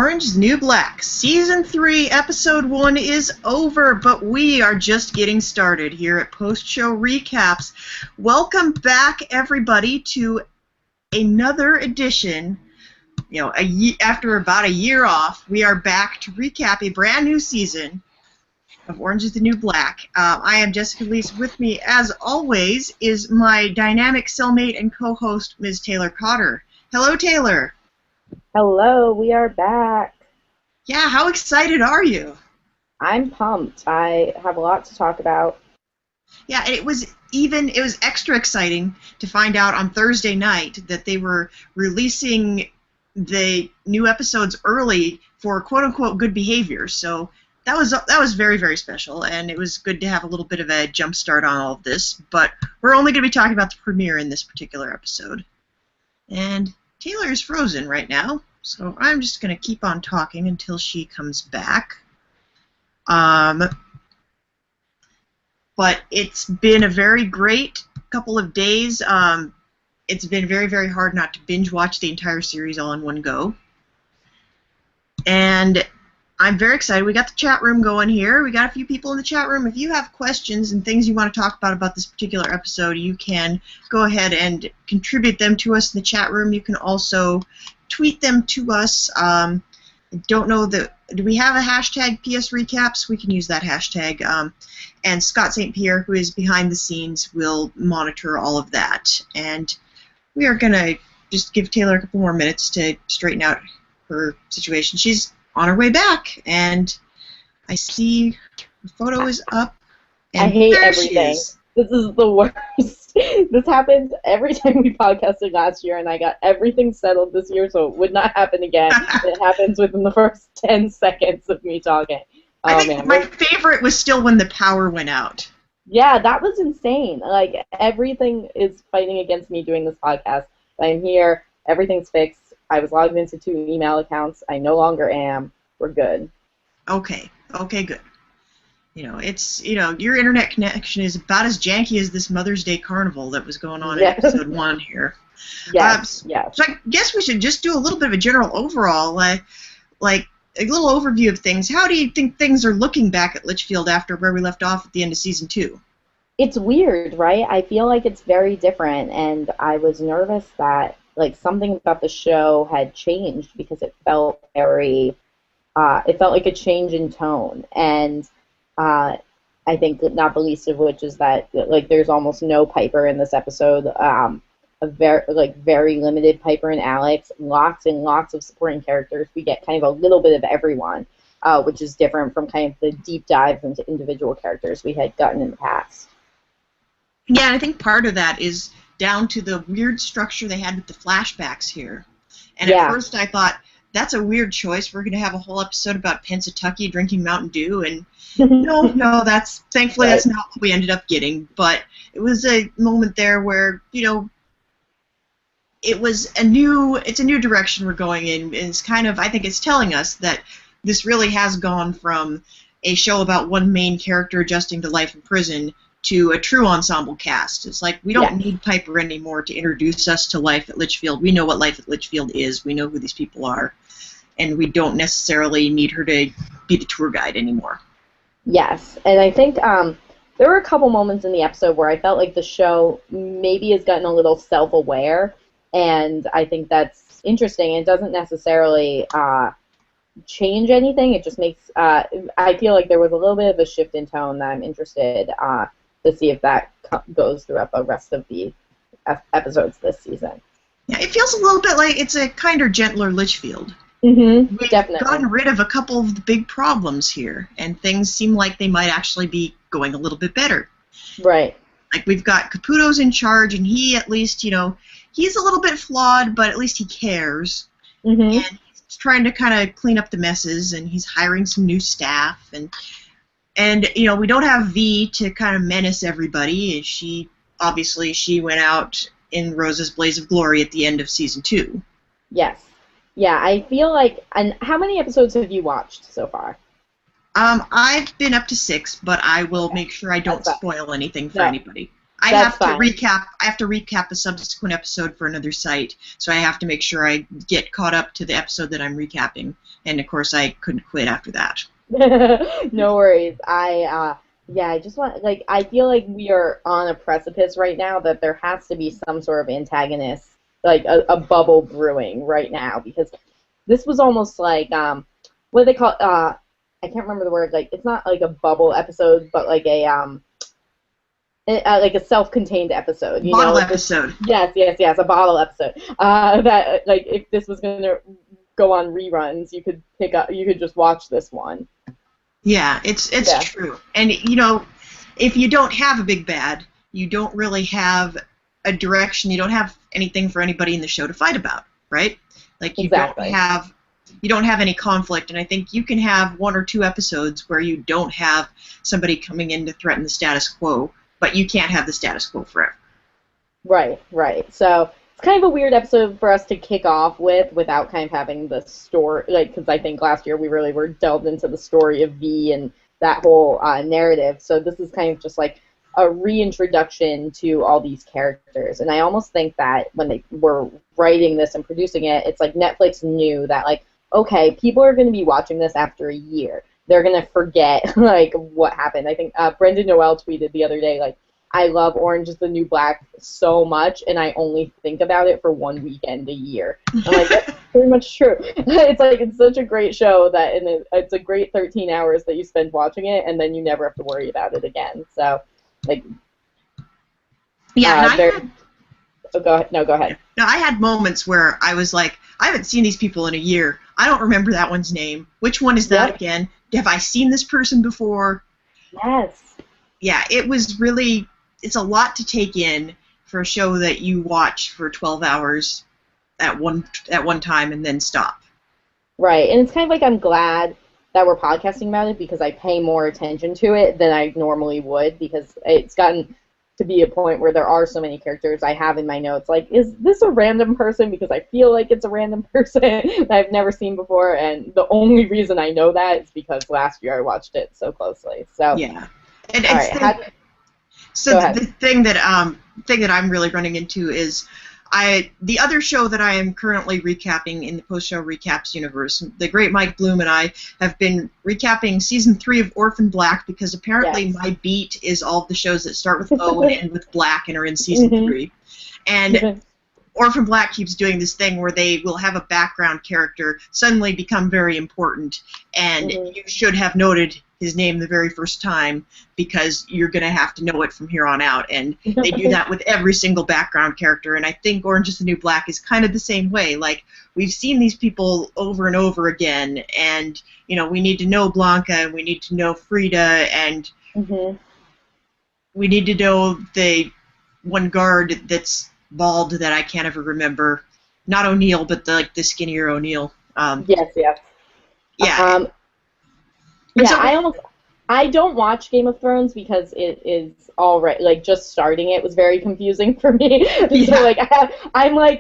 Orange is the New Black. Season 3, Episode 1 is over, but we are just getting started here at Post-Show Recaps. Welcome back, everybody, to another edition. After about a year off, we are back to recap a brand new season of Orange is the New Black. I am Jessica Liese. With me, as always, is my dynamic cellmate and co-host, Ms. Taylor Cotter. Hello, Taylor. Hello, we are back. Yeah, how excited are you? I'm pumped. I have a lot to talk about. Yeah, and it was extra exciting to find out on Thursday night that they were releasing the new episodes early for quote-unquote good behavior. So that was very, very special, and it was good to have a little bit of a jump start on all of this. But we're only going to be talking about the premiere in this particular episode. And Taylor is frozen right now, so I'm just going to keep on talking until she comes back. But it's been a very great couple of days. It's been very, very hard not to binge watch the entire series all in one go. And I'm very excited. We got the chat room going here. We got a few people in the chat room. If you have questions and things you want to talk about this particular episode, you can go ahead and contribute them to us in the chat room. You can also tweet them to us. I don't know do we have a hashtag PS Recaps? We can use that hashtag. And Scott St. Pierre, who is behind the scenes, will monitor all of that. And we are going to just give Taylor a couple more minutes to straighten out her situation. She's on her way back, and I see the photo is up. And I hate everything. This is the worst. This happens every time we podcasted last year, and I got everything settled this year, so it would not happen again. It happens within the first 10 seconds of me talking. I think my favorite was still when the power went out. Yeah, that was insane. Like, everything is fighting against me doing this podcast. I'm here. Everything's fixed. I was logged into 2 email accounts. I no longer am. We're good. Okay, good. Your internet connection is about as janky as this Mother's Day carnival that was going on in episode 1 here. Yes. So I guess we should just do a little bit of a general overall, like a little overview of things. How do you think things are looking back at Litchfield after where we left off at the end of season 2? It's weird, right? I feel like it's very different, and I was nervous that something about the show had changed because it felt very, it felt like a change in tone, and I think not the least of which is that there's almost no Piper in this episode. A very limited Piper and Alex, lots and lots of supporting characters. We get kind of a little bit of everyone, which is different from kind of the deep dives into individual characters we had gotten in the past. Yeah, I think part of that is down to the weird structure they had with the flashbacks here. And at first I thought, that's a weird choice. We're going to have a whole episode about Pennsatucky drinking Mountain Dew, and no, thankfully that's not what we ended up getting. But it was a moment there where, it's a new direction we're going in, and it's kind of, I think it's telling us that this really has gone from a show about one main character adjusting to life in prison to a true ensemble cast. It's like we don't need Piper anymore to introduce us to life at Litchfield. We know what life at Litchfield is. We know who these people are. And we don't necessarily need her to be the tour guide anymore. Yes, and I think there were a couple moments in the episode where I felt like the show maybe has gotten a little self-aware, and I think that's interesting. It doesn't necessarily change anything. It just makes, I feel like there was a little bit of a shift in tone that I'm interested to see if that goes throughout the rest of the episodes this season. Yeah, it feels a little bit like it's a kinder, gentler Litchfield. Mm-hmm, We've definitely gotten rid of a couple of the big problems here, and things seem like they might actually be going a little bit better. Right. Like, we've got Caputo's in charge, and he at least, he's a little bit flawed, but at least he cares. Mm-hmm. And he's trying to kind of clean up the messes, and he's hiring some new staff, and we don't have V to kind of menace everybody. She went out in Rose's blaze of glory at the end of season 2. Yes. Yeah, I feel like, and how many episodes have you watched so far? I've been up to 6, but I will make sure I don't spoil anything for anybody. I That's have to fine. recap. I have to recap a subsequent episode for another site, so I have to make sure I get caught up to the episode that I'm recapping. And of course, I couldn't quit after that. No worries. Yeah, I just want, like, I feel like we are on a precipice right now that there has to be some sort of antagonist, like a bubble brewing right now, because this was almost like, what do they call, I can't remember the word, like, it's not like a bubble episode, but like a self-contained episode, you know? Bottle episode. Yes, a bottle episode. That, like, if this was going to go on reruns, you could just watch this one. Yeah, it's true. And if you don't have a big bad, you don't really have a direction. You don't have anything for anybody in the show to fight about, right? Like Exactly. You don't have any conflict, and I think you can have one or two episodes where you don't have somebody coming in to threaten the status quo, but you can't have the status quo forever. Right. So it's kind of a weird episode for us to kick off with without kind of having the story, like, because I think last year we really were delved into the story of V and that whole narrative. So this is kind of just like a reintroduction to all these characters. And I almost think that when they were writing this and producing it, it's like Netflix knew that, like, okay, people are going to be watching this after a year. They're going to forget, like, what happened. I think Brendan Noel tweeted the other day, like, I love Orange is the New Black so much, and I only think about it for one weekend a year. I'm like, that's pretty much true. It's like, it's such a great show that, and it's a great 13 hours that you spend watching it, and then you never have to worry about it again. So, like, yeah. And oh, go ahead. No, go ahead. No, I had moments where I was like, I haven't seen these people in a year. I don't remember that one's name. Which one is that again? Have I seen this person before? Yes. Yeah, it was really. It's a lot to take in for a show that you watch for 12 hours at one time and then stop. Right, and it's kind of like I'm glad that we're podcasting about it because I pay more attention to it than I normally would, because it's gotten to be a point where there are so many characters I have in my notes. Like, is this a random person? Because I feel like it's a random person that I've never seen before, and the only reason I know that is because last year I watched it so closely. So yeah, and all right, so the thing that I'm really running into is the other show that I am currently recapping in the post-show recaps universe. The great Mike Bloom and I have been recapping season 3 of Orphan Black because apparently my beat is all of the shows that start with O and end with Black and are in season 3. And Orphan Black keeps doing this thing where they will have a background character suddenly become very important, and you should have noted his name the very first time because you're going to have to know it from here on out. And they do that with every single background character, and I think Orange is the New Black is kind of the same way. Like, we've seen these people over and over again, and, we need to know Blanca, and we need to know Frida, and we need to know the one guard that's bald that I can't ever remember. Not O'Neill, but the skinnier O'Neill. Yes. Yeah. I don't watch Game of Thrones because it is already, like, just starting it was very confusing for me. So, like, I'm like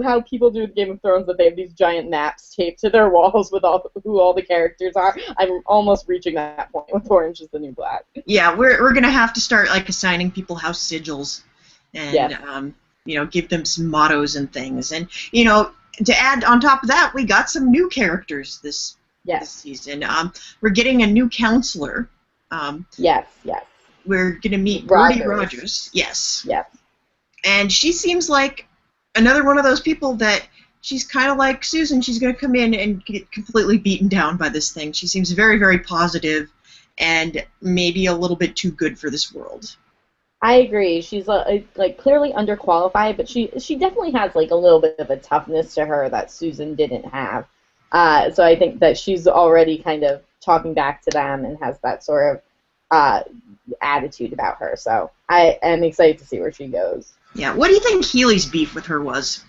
how people do with Game of Thrones, that they have these giant maps taped to their walls with who all the characters are. I'm almost reaching that point with Orange is the New Black. Yeah, we're gonna have to start, like, assigning people house sigils, and give them some mottos and things, and to add on top of that, we got some new characters this season. We're getting a new counselor. Yes. We're going to meet Bertie Rogers. Yes. And she seems like another one of those people that she's kind of like Susan. She's going to come in and get completely beaten down by this thing. She seems very, very positive and maybe a little bit too good for this world. I agree. She's like clearly underqualified, but she definitely has, like, a little bit of a toughness to her that Susan didn't have. So I think that she's already kind of talking back to them and has that sort of attitude about her. So I am excited to see where she goes. Yeah. What do you think Healy's beef with her was?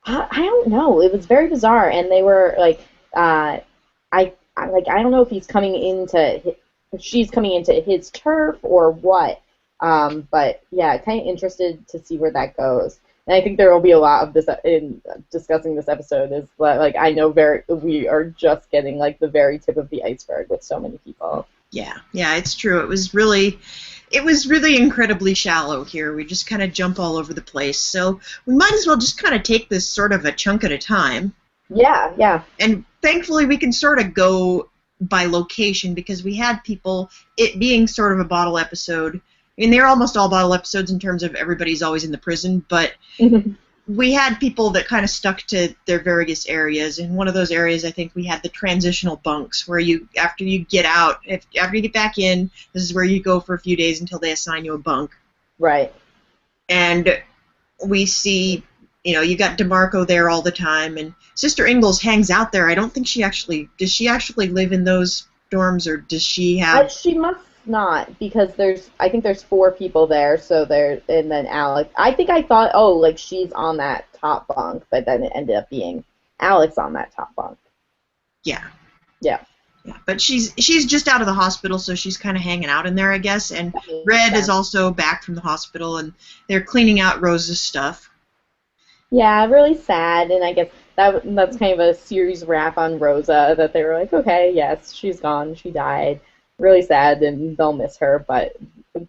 I don't know. It was very bizarre, and they were like, I don't know if she's coming into his turf or what. But yeah, kind of interested to see where that goes. And I think there will be a lot of this in discussing this episode. Is like, I know we are just getting, like, the very tip of the iceberg with so many people. Yeah, it's true. It was really it was really incredibly shallow here. We just kind of jump all over the place. So we might as well just kind of take this sort of a chunk at a time. Yeah, yeah. And thankfully we can sort of go by location because we had people, it being sort of a bottle episode. I mean, they're almost all bottle episodes in terms of everybody's always in the prison, but we had people that kind of stuck to their various areas. In one of those areas, I think we had the transitional bunks, where you, after you get out, after you get back in, this is where you go for a few days until they assign you a bunk. Right. And we see, you know, you got DeMarco there all the time, and Sister Ingalls hangs out there. I don't think does she actually live in those dorms, or does she have... She must not, because I think there's 4 people there, so and then Alex. I think I thought, oh, like she's on that top bunk, but then it ended up being Alex on that top bunk. Yeah. Yeah. Yeah, but she's just out of the hospital, so she's kind of hanging out in there, I guess. And Red is also back from the hospital, and they're cleaning out Rose's stuff. Yeah, really sad, and I guess that's kind of a series wrap on Rosa, that they were like, okay, yes, she's gone, she died. Really sad, and they'll miss her, but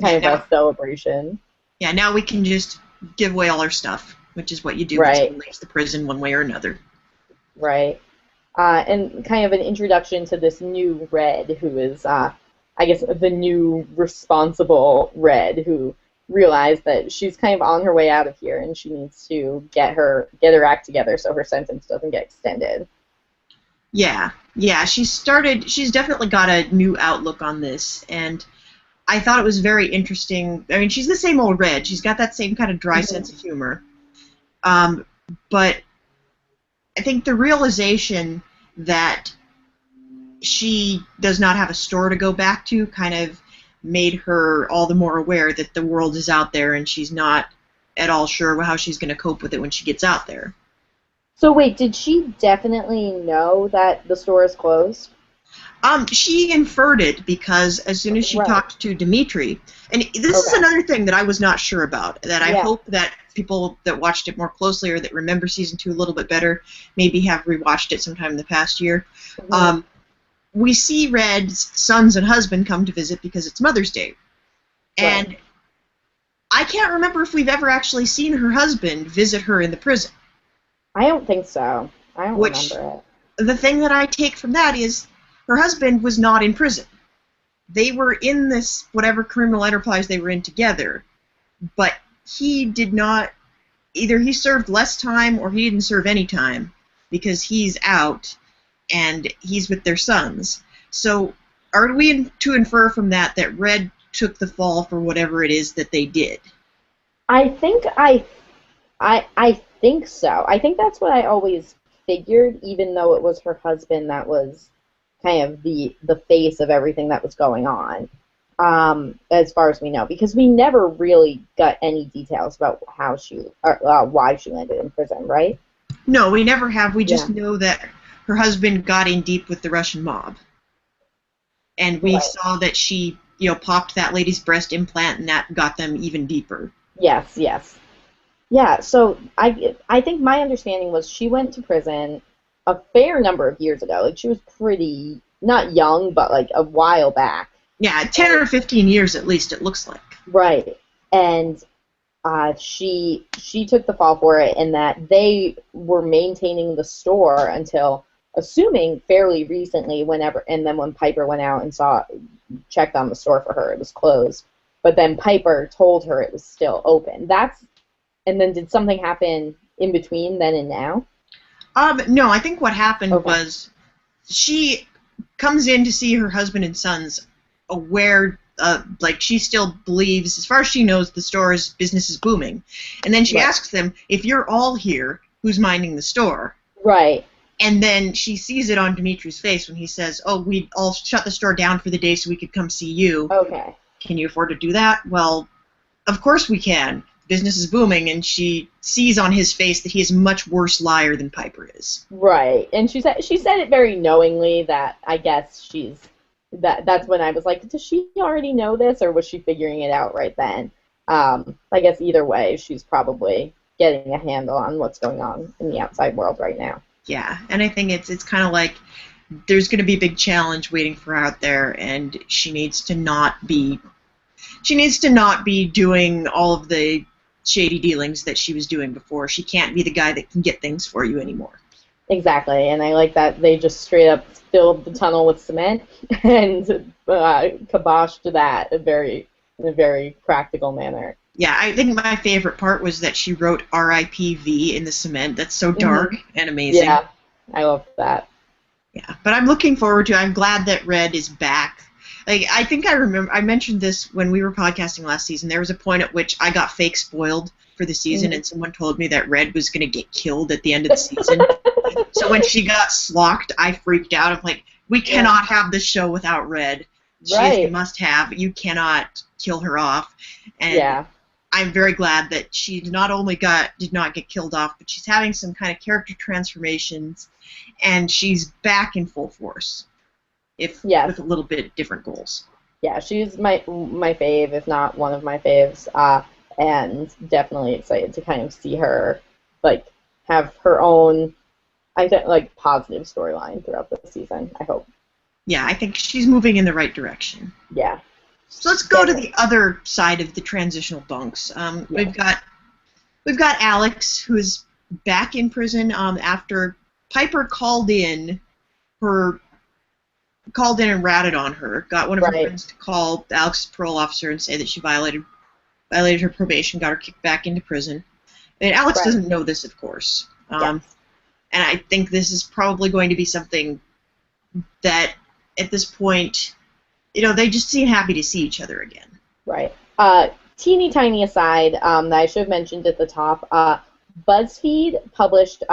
kind of a celebration. Yeah, now we can just give away all our stuff, which is what you do when someone leaves the prison one way or another. Right. And kind of an introduction to this new Red, who is, I guess, the new responsible Red, who realized that she's kind of on her way out of here, and she needs to get her act together so her sentence doesn't get extended. Yeah, she's definitely got a new outlook on this, and I thought it was very interesting. I mean, she's the same old Red. She's got that same kind of dry sense of humor. But I think the realization that she does not have a store to go back to kind of made her all the more aware that the world is out there, and she's not at all sure how she's going to cope with it when she gets out there. So wait, did she definitely know that the store is closed? She inferred it because as soon as she talked to Dimitri, and this is another thing that I was not sure about, that I hope that people that watched it more closely or that remember season 2 a little bit better maybe have rewatched it sometime in the past year. Mm-hmm. We see Red's sons and husband come to visit because it's Mother's Day. And I can't remember if we've ever actually seen her husband visit her in the prison. I don't think so. I don't remember it. The thing that I take from that is her husband was not in prison. They were in this whatever criminal enterprise they were in together, but he did not, either he served less time or he didn't serve any time because he's out and he's with their sons. So are we to infer from that Red took the fall for whatever it is that they did? I think think so. I think that's what I always figured, even though it was her husband that was kind of the face of everything that was going on, as far as we know, because we never really got any details about how why she landed in prison, right? No, we never have. We just know that her husband got in deep with the Russian mob, and we saw that she, popped that lady's breast implant, and that got them even deeper. Yes. Yeah, so I think my understanding was she went to prison a fair number of years ago. Like, she was pretty, not young, but like a while back. Yeah, 10 or 15 years at least, it looks like. Right. And she took the fall for it, and that they were maintaining the store until, assuming fairly recently, and then when Piper went out and checked on the store for her, it was closed. But then Piper told her it was still open. And then did something happen in between then and now? No, I think what happened was she comes in to see her husband and sons aware, like she still believes, as far as she knows, the store's business is booming. And then she asks them, if you're all here, who's minding the store? Right. And then she sees it on Dimitri's face when he says, oh, we all shut the store down for the day so we could come see you. Okay. Can you afford to do that? Well, of course we can. Business is booming, and she sees on his face that he is a much worse liar than Piper is. Right, and she said it very knowingly. That I guess that's when I was like, does she already know this, or was she figuring it out right then? I guess either way, she's probably getting a handle on what's going on in the outside world right now. Yeah, and I think it's kind of like there's going to be a big challenge waiting for her out there, and she needs to not be she needs to not be doing all of the shady dealings that she was doing before. She can't be the guy that can get things for you anymore. Exactly, and I like that they just straight up filled the tunnel with cement and kiboshed that in a very practical manner. Yeah, I think my favorite part was that she wrote R.I.P.V. in the cement. That's so dark and amazing. Yeah, I love that. Yeah, but I'm looking forward to it. I'm glad that Red is back. Like, I think I remember, I mentioned this when we were podcasting last season. There was a point at which I got fake spoiled for the season, and someone told me that Red was going to get killed at the end of the season. So when she got slocked, I freaked out. I'm like, we cannot have this show without Red. She is a must-have. You cannot kill her off. And I'm very glad that she not only did not get killed off, but she's having some kind of character transformations, and she's back in full force, with a little bit different goals. Yeah, she's my fave, if not one of my faves, and definitely excited to kind of see her have her own, I think, positive storyline throughout the season. I hope. Yeah, I think she's moving in the right direction. Yeah. So let's go to the other side of the transitional bunks. We've got Alex, who's back in prison after Piper called in and ratted on her. Got one of her friends to call Alex's parole officer and say that she violated her probation, got her kicked back into prison. And Alex doesn't know this, of course. And I think this is probably going to be something that, at this point, they just seem happy to see each other again. Right. Teeny tiny aside that I should have mentioned at the top. BuzzFeed published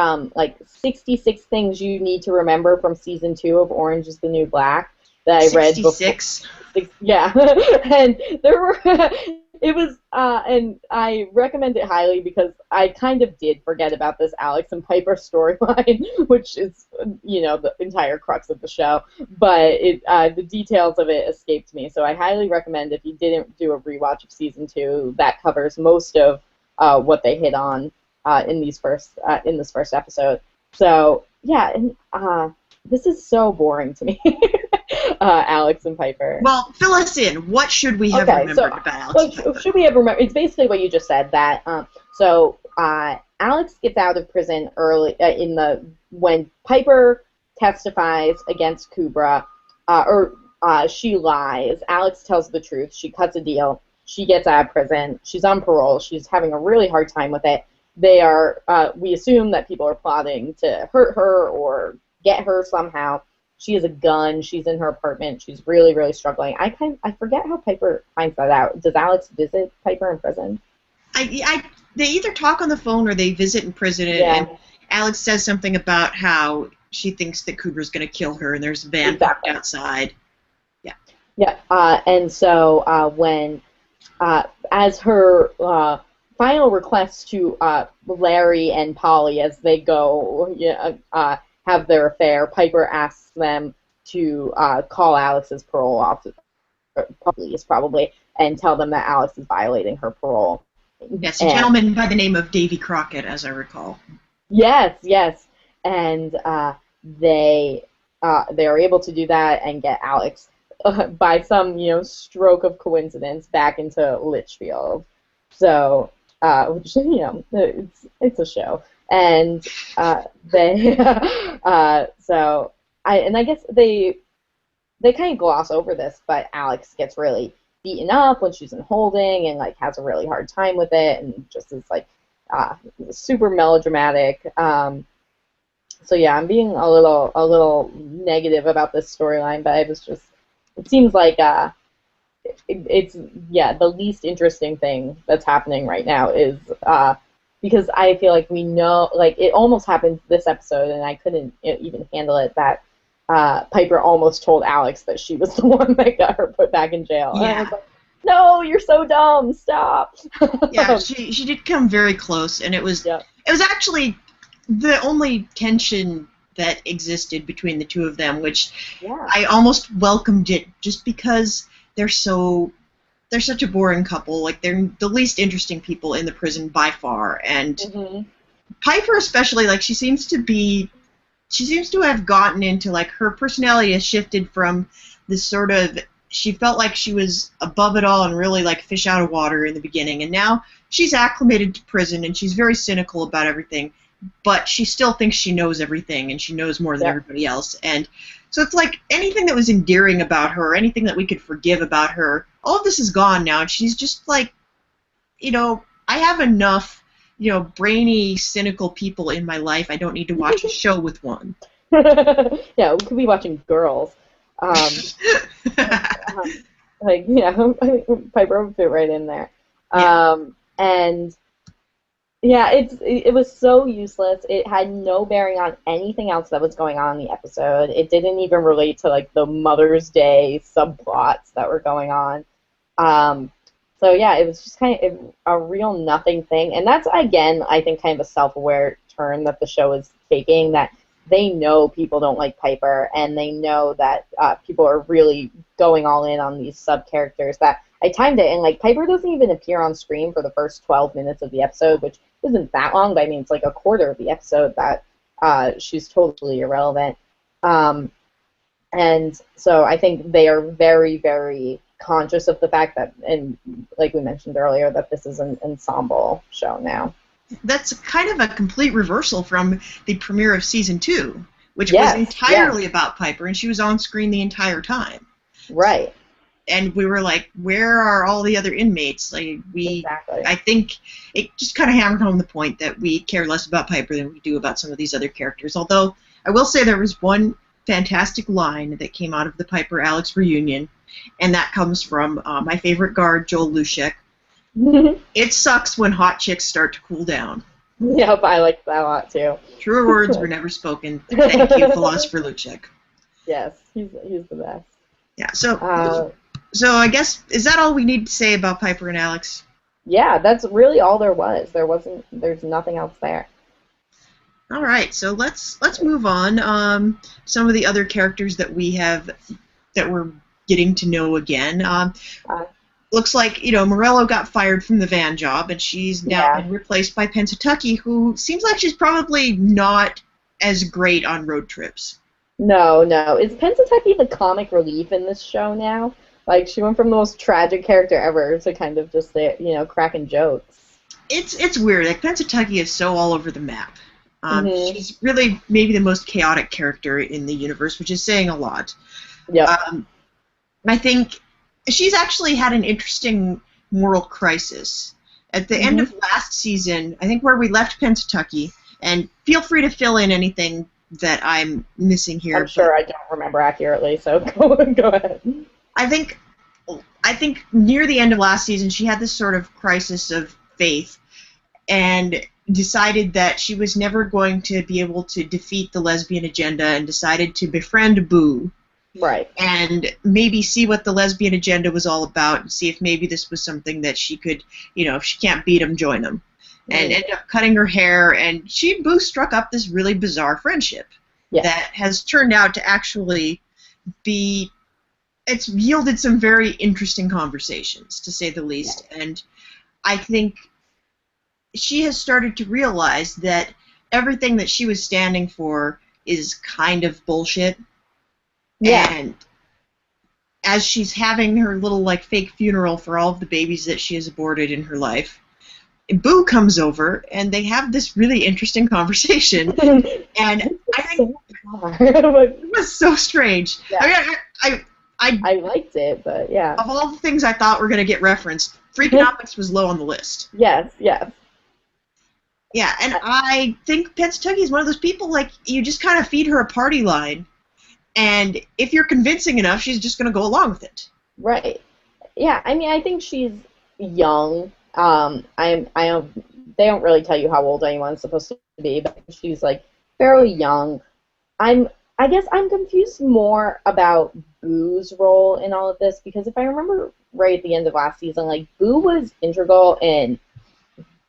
66 things you need to remember from season 2 of Orange is the New Black that I read before. 66? Yeah. And there were it was and I recommend it highly because I kind of did forget about this Alex and Piper storyline, which is the entire crux of the show, but the details of it escaped me. So I highly recommend, if you didn't do a rewatch of season 2, that covers most of what they hit on in this first episode. So yeah, and this is so boring to me. Alex and Piper. Well, fill us in. What should we have remembered about Alex and Piper? Should we have remembered? It's basically what you just said. That Alex gets out of prison early when Piper testifies against Kubra, she lies. Alex tells the truth. She cuts a deal. She gets out of prison. She's on parole. She's having a really hard time with it. We assume that people are plotting to hurt her or get her somehow. She has a gun. She's in her apartment. She's really, really struggling. I forget how Piper finds that out. Does Alex visit Piper in prison? They either talk on the phone or they visit in prison, and Alex says something about how she thinks that Cooper's going to kill her, and there's a van parked outside. Yeah. Yeah. And so when, as her final request to Larry and Polly as they go have their affair, Piper asks them to call Alex's parole officer, probably, and tell them that Alex is violating her parole. Yes, a gentleman by the name of Davy Crockett, as I recall. Yes. And they are able to do that and get Alex, by some stroke of coincidence, back into Litchfield. So, which it's a show. And they, I guess they kind of gloss over this, but Alex gets really beaten up when she's in holding and has a really hard time with it, and just is super melodramatic. So yeah, I'm being a little negative about this storyline, but it seems like it's the least interesting thing that's happening right now is because I feel like we know, it almost happened this episode, and I couldn't even handle it, that Piper almost told Alex that she was the one that got her put back in jail. Yeah. And I was like, no, you're so dumb, stop. Yeah, she did come very close, and it was actually the only tension that existed between the two of them, which I almost welcomed it, just because they're such a boring couple. They're the least interesting people in the prison by far, and Piper especially, she seems to have gotten into, her personality has shifted from this sort of she felt like she was above it all and really like fish out of water in the beginning, and now she's acclimated to prison and she's very cynical about everything, but she still thinks she knows everything and she knows more than everybody else. And so it's like anything that was endearing about her, anything that we could forgive about her, all of this is gone now, and she's just like, I have enough, brainy, cynical people in my life. I don't need to watch a show with one. Yeah, we could be watching Girls. Like, yeah, Piper would fit right in there. Yeah. And yeah, it was so useless. It had no bearing on anything else that was going on in the episode. It didn't even relate to like the Mother's Day subplots that were going on. So yeah, it was just kind of a real nothing thing, and that's again, I think, kind of a self-aware turn that the show is taking. That they know people don't like Piper, and they know that people are really going all in on these sub-characters. That I timed it, and like Piper doesn't even appear on screen for the first 12 minutes of the episode, which isn't that long, but I mean it's like a quarter of the episode that she's totally irrelevant. And so I think they are very, very conscious of the fact that, and like we mentioned earlier, that this is an ensemble show now. That's kind of a complete reversal from the premiere of season 2, which was entirely about Piper, and she was on screen the entire time. Right. And we were like, where are all the other inmates? Like Exactly. I think it just kind of hammered home the point that we care less about Piper than we do about some of these other characters. Although I will say there was one fantastic line that came out of the Piper-Alex reunion, and that comes from my favorite guard, Joel Luschek. It sucks when hot chicks start to cool down. Yep, I like that a lot too. Truer words were never spoken. Thank you, Philosopher Luschek. Yes, he's the best. Yeah, so I guess, is that all we need to say about Piper and Alex? Yeah, that's really all there was. There's nothing else there. All right, so let's move on. Some of the other characters that we're getting to know again. Looks like Morello got fired from the van job, and she's now been replaced by Pennsatucky, who seems like she's probably not as great on road trips. No. Is Pennsatucky the comic relief in this show now? Like, she went from the most tragic character ever to kind of just cracking jokes. It's weird. Like, Pennsatucky is so all over the map. She's really maybe the most chaotic character in the universe, which is saying a lot. Yeah. I think she's actually had an interesting moral crisis. At the end of last season, I think where we left Pennsatucky, and feel free to fill in anything that I'm missing here. I'm sure I don't remember accurately, so go ahead. I think near the end of last season, she had this sort of crisis of faith, and decided that she was never going to be able to defeat the lesbian agenda, and decided to befriend Boo. Right. And maybe see what the lesbian agenda was all about, and see if maybe this was something that she could, if she can't beat them, join them. And ended up cutting her hair, and she and Boo struck up this really bizarre friendship that has turned out to actually be, it's yielded some very interesting conversations, to say the least. And I think she has started to realize that everything that she was standing for is kind of bullshit. Yeah. And as she's having her little fake funeral for all of the babies that she has aborted in her life, Boo comes over and they have this really interesting conversation. And I think it was so strange. Yeah. I mean, I liked it, but yeah. Of all the things I thought were going to get referenced, Freakonomics was low on the list. Yes. Yeah, and I think Pennsatucky is one of those people, you just kind of feed her a party line, and if you're convincing enough, she's just going to go along with it. Right. Yeah, I mean, I think she's young. They don't really tell you how old anyone's supposed to be, but she's, fairly young. I guess I'm confused more about Boo's role in all of this, because if I remember right at the end of last season, Boo was integral in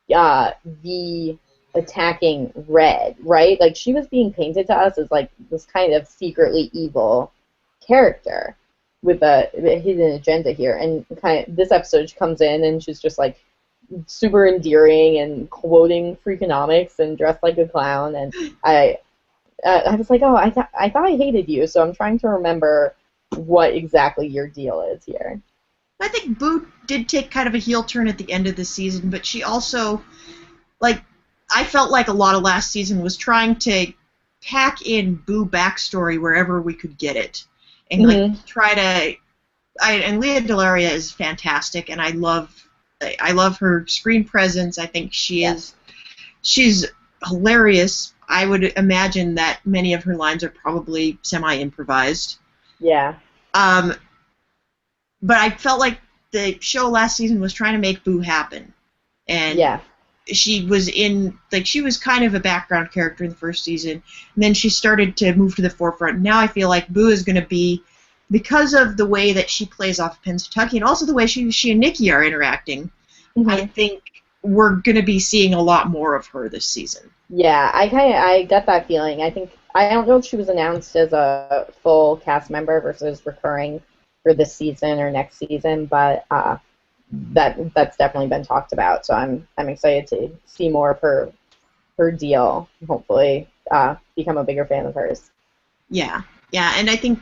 the attacking Red, right? She was being painted to us as this kind of secretly evil character with a hidden agenda here, and this episode she comes in and she's just super endearing and quoting Freakonomics and dressed like a clown, and I was like, oh, I thought I hated you, so I'm trying to remember what exactly your deal is here. I think Boo did take kind of a heel turn at the end of the season, but she also, like, I felt like a lot of last season was trying to pack in Boo backstory wherever we could get it, and like try to. And Leah Delaria is fantastic, and I love her screen presence. I think she's hilarious. I would imagine that many of her lines are probably semi-improvised. Yeah. But I felt like the show last season was trying to make Boo happen, and she was kind of a background character in the first season, and then she started to move to the forefront. Now I feel like Boo is going to be, because of the way that she plays off of Pennsatucky and also the way she and Nicky are interacting, I think we're going to be seeing a lot more of her this season. Yeah, I get that feeling. I don't know if she was announced as a full cast member versus recurring for this season or next season, but that's definitely been talked about. So I'm excited to see more of her deal. Hopefully, become a bigger fan of hers. Yeah, and I think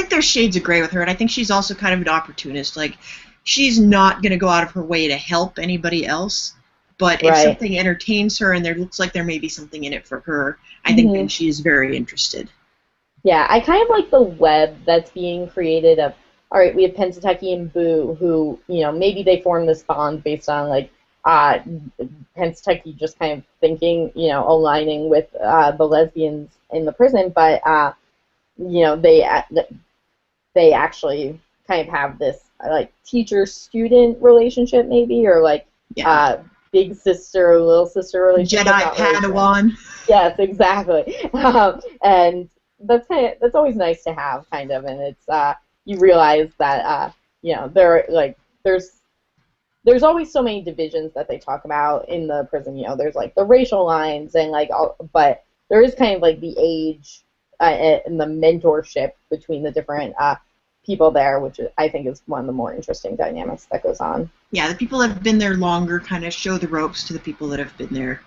there's shades of gray with her, and I think she's also kind of an opportunist. Like, she's not going to go out of her way to help anybody else, but if something entertains her and there looks like there may be something in it for her, I think then she is very interested. Yeah, I kind of like the web that's being created of, all right, we have Pennsatucky and Boo, who, maybe they form this bond based on, like, Pennsatucky just kind of thinking, aligning with the lesbians in the prison, but, they actually kind of have this, like, teacher-student relationship, maybe, or, like, big sister, little sister relationship. Jedi Padawan. Yes, exactly. And that's always nice to have, kind of, and it's, you realize that there's always so many divisions that they talk about in the prison. There's like the racial lines and but there is kind of like the age and the mentorship between the different people there, which I think is one of the more interesting dynamics that goes on. Yeah, the people that have been there longer kind of show the ropes to the people that have been there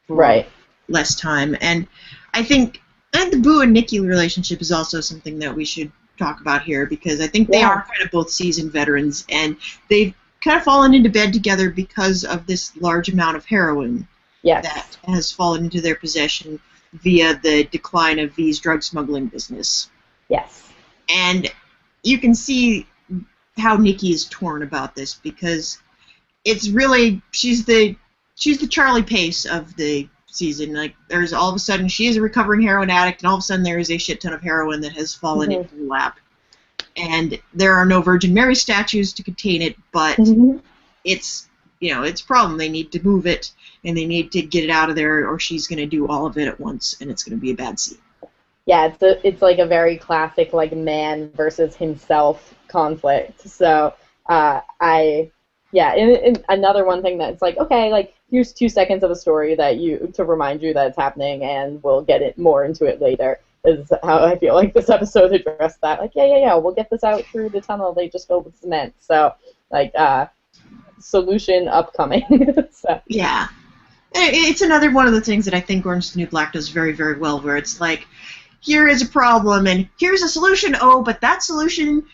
for less time, and I think the Boo and Nicky relationship is also something that we should talk about here, because I think they are kind of both seasoned veterans, and they've kind of fallen into bed together because of this large amount of heroin that has fallen into their possession via the decline of V's drug smuggling business. Yes. And you can see how Nicky is torn about this, because it's really, she's the Charlie Pace of the season. Like, there's all of a sudden she is a recovering heroin addict, and all of a sudden there is a shit ton of heroin that has fallen into her lap, and there are no Virgin Mary statues to contain it, but it's it's a problem. They need to move it, and they need to get it out of there, or she's going to do all of it at once, and it's going to be a bad scene. Yeah, it's like a very classic, like, man versus himself conflict. So and another one thing that's like, okay, like, here's 2 seconds of a story to remind you that it's happening, and we'll get more into it later, is how I feel like this episode addressed that. Like, we'll get this out through the tunnel they just filled with cement. So, like, solution upcoming. So. Yeah. It's another one of the things that I think Orange is the New Black does very, very well, where it's like, here is a problem, and here's a solution. Oh, but that solution,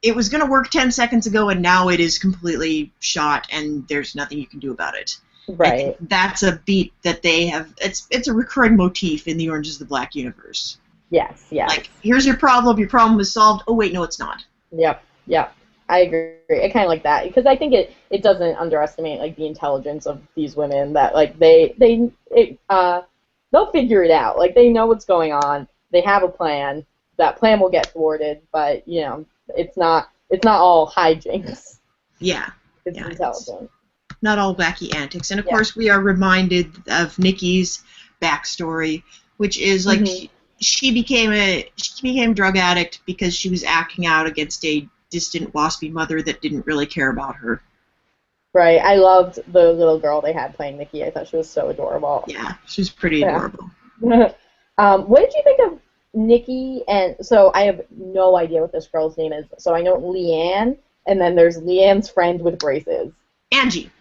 it was going to work 10 seconds ago, and now it is completely shot, and there's nothing you can do about it. Right. That's a beat that they have. It's a recurring motif in the Orange is the Black universe. Yes. Like, here's your problem is solved. Oh, wait, no, it's not. Yep. I agree. I kind of like that, because I think it doesn't underestimate, like, the intelligence of these women, that, like, they'll figure it out. Like, they know what's going on. They have a plan. That plan will get thwarted, but, it's not all hijinks. Yeah. It's intelligent. Not all wacky antics. And, of course, we are reminded of Nicky's backstory, which is, like, she became a drug addict because she was acting out against a distant, waspy mother that didn't really care about her. Right. I loved the little girl they had playing Nicky. I thought she was so adorable. Yeah, she was pretty adorable. What did you think of Nicky? And so I have no idea what this girl's name is. So I know Leanne, and then there's Leanne's friend with braces. Angie.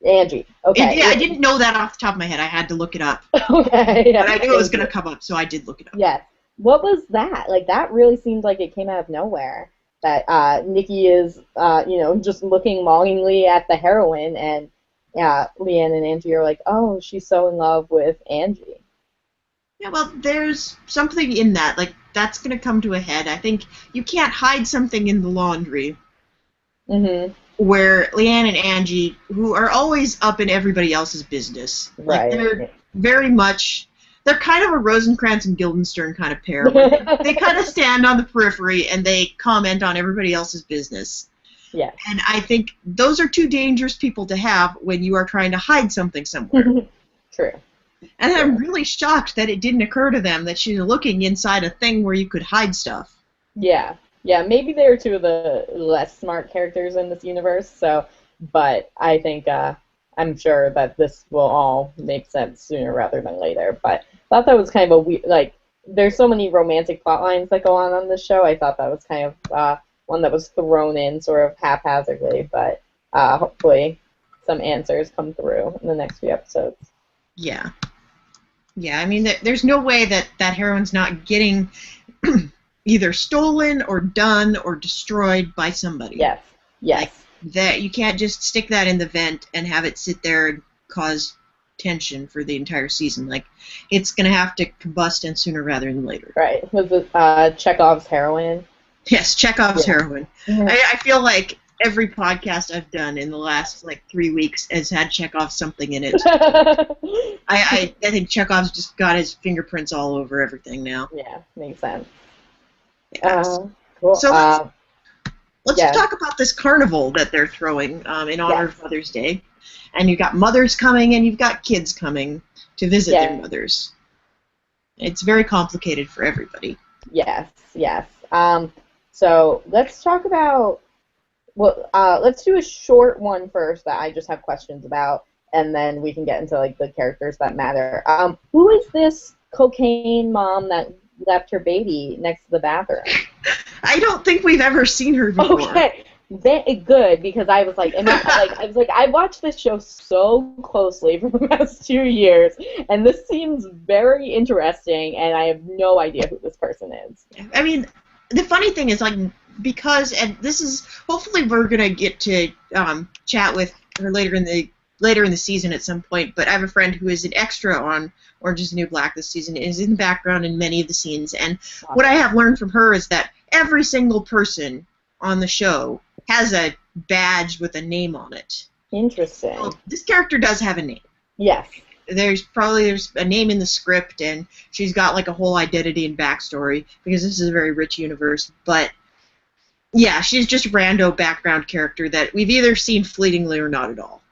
Okay. I didn't know that off the top of my head. I had to look it up. Okay. But I knew it was going to come up, so I did look it up. Yes. what was that? Like, that really seemed like it came out of nowhere. That Nicky is, just looking longingly at the heroine, and Leanne and Angie are like, oh, she's so in love with Angie. Yeah, well, there's something in that. Like, that's going to come to a head. I think you can't hide something in the laundry Mm-hmm. where Leanne and Angie, who are always up in everybody else's business, like, Right. they're very much, they're kind of a Rosencrantz and Guildenstern kind of pair. Where they kind of stand on the periphery and they comment on everybody else's business. Yeah. And I think those are two dangerous people to have when you are trying to hide something somewhere. True. And I'm really shocked that it didn't occur to them that she's looking inside a thing where you could hide stuff. Yeah. Yeah, maybe they're two of the less smart characters in this universe, but I think, I'm sure that this will all make sense sooner rather than later. But I thought that was kind of a weird, like, there's so many romantic plot lines that go on this show. I thought that was kind of one that was thrown in sort of haphazardly, but hopefully some answers come through in the next few episodes. Yeah. Yeah, I mean, there's no way that heroine's not getting either stolen or done or destroyed by somebody. Yes. Yes. Like, that you can't just stick that in the vent and have it sit there and cause tension for the entire season. Like, it's going to have to combust and sooner rather than later. Right. Was it Chekhov's heroine? Yes, Chekhov's heroine. Mm-hmm. I feel like every podcast I've done in the last, 3 weeks has had Chekhov something in it. I think Chekhov's just got his fingerprints all over everything now. Yeah, makes sense. Yes. Cool. So let's talk about this carnival that they're throwing in honor of Mother's Day. And you've got mothers coming and you've got kids coming to visit their mothers. It's very complicated for everybody. Yes. So let's talk about, let's do a short one first that I just have questions about, and then we can get into the characters that matter. Who is this cocaine mom that left her baby next to the bathroom? I don't think we've ever seen her before. Okay, good, because I was like, I watched this show so closely for the past 2 years, and this seems very interesting, and I have no idea who this person is. I mean, the funny thing is, because, and this is, hopefully we're gonna get to chat with her later in the season at some point, but I have a friend who is an extra on Orange is the New Black this season, is in the background in many of the scenes, and what I have learned from her is that every single person on the show has a badge with a name on it. Interesting. So this character does have a name. Yes. There's a name in the script, and she's got a whole identity and backstory, because this is a very rich universe, but yeah, she's just a rando background character that we've either seen fleetingly or not at all.